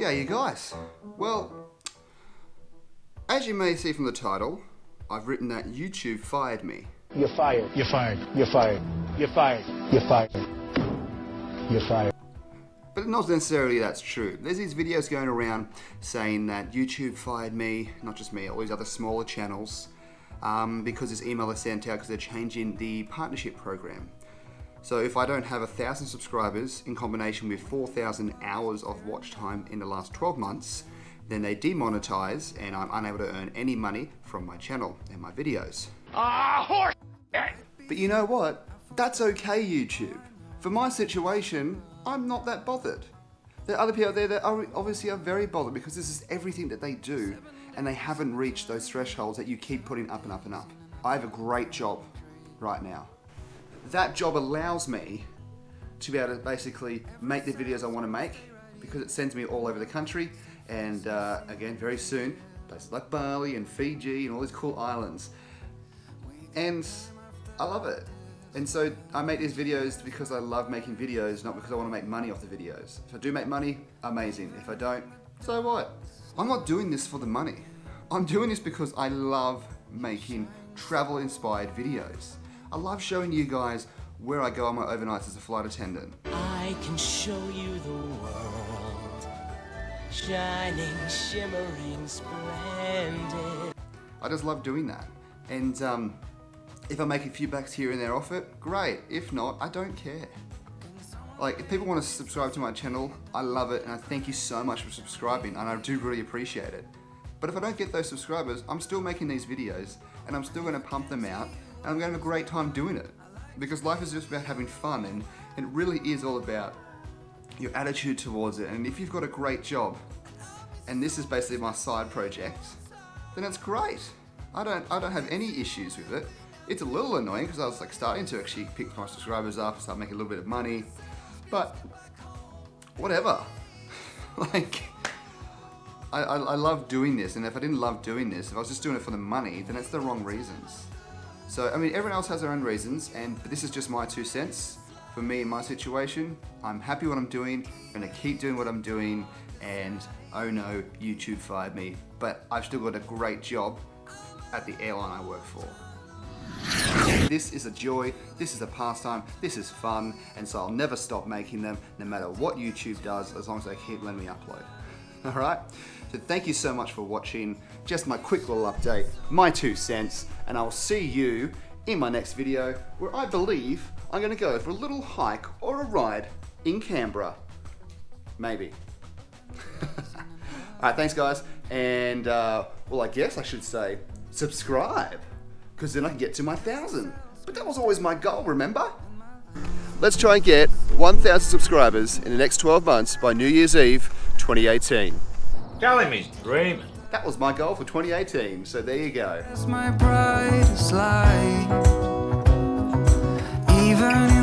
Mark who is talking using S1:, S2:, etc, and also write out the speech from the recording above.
S1: G'day you guys. Well, as you may see from the title, I've written that YouTube fired me.
S2: You're fired. You're fired. You're fired. You're fired. You're fired. You're fired.
S1: But not necessarily that's true. There's these videos going around saying that YouTube fired me, not just me, all these other smaller channels, because this email is sent out because they're changing the partnership program. So if I don't have 1,000 subscribers in combination with 4,000 hours of watch time in the last 12 months, then they demonetize and I'm unable to earn any money from my channel and my videos.
S2: Horse!
S1: But you know what? That's okay, YouTube. For my situation, I'm not that bothered. There are other people out there that obviously are very bothered because this is everything that they do and they haven't reached those thresholds that you keep putting up and up and up. I have a great job right now. That job allows me to be able to basically make the videos I want to make because it sends me all over the country and again very soon places like Bali and Fiji and all these cool islands, and I love it. And so I make these videos because I love making videos, not because I want to make money off the videos. If I do make money, amazing. If I don't, so what? I'm not doing this for the money. I'm doing this because I love making travel inspired videos. I love showing you guys where I go on my overnights as a flight attendant.
S3: I can show you the world, shining, shimmering, splendid.
S1: I just love doing that. And if I make a few bucks here and there off it, great. If not, I don't care. Like, if people want to subscribe to my channel, I love it and I thank you so much for subscribing and I do really appreciate it. But if I don't get those subscribers, I'm still making these videos and I'm still going to pump them out and I'm going to have a great time doing it. Because life is just about having fun and it really is all about your attitude towards it. And if you've got a great job and this is basically my side project, then it's great. I don't have any issues with it. It's a little annoying because I was like starting to actually pick my subscribers up and start making a little bit of money, but whatever. Like, I love doing this, and if I didn't love doing this, if I was just doing it for the money, then it's the wrong reasons. So, I mean, everyone else has their own reasons, but this is just my 2 cents. For me, in my situation, I'm happy what I'm doing, I'm gonna keep doing what I'm doing, and oh no, YouTube fired me, but I've still got a great job at the airline I work for. This is a joy, this is a pastime, this is fun, and so I'll never stop making them, no matter what YouTube does, as long as they keep letting me upload. Alright? So thank you so much for watching, just my quick little update, my 2 cents, and I'll see you in my next video, where I believe I'm going to go for a little hike or a ride in Canberra. Maybe. Alright, thanks guys, and well, I guess I should say, subscribe, because then I can get to my 1,000. But that was always my goal, remember? Let's try and get 1,000 subscribers in the next 12 months by New Year's Eve 2018.
S4: Tell him he's dreaming.
S1: That was my goal for 2018, so there you go.
S5: That's my brightest light. Even in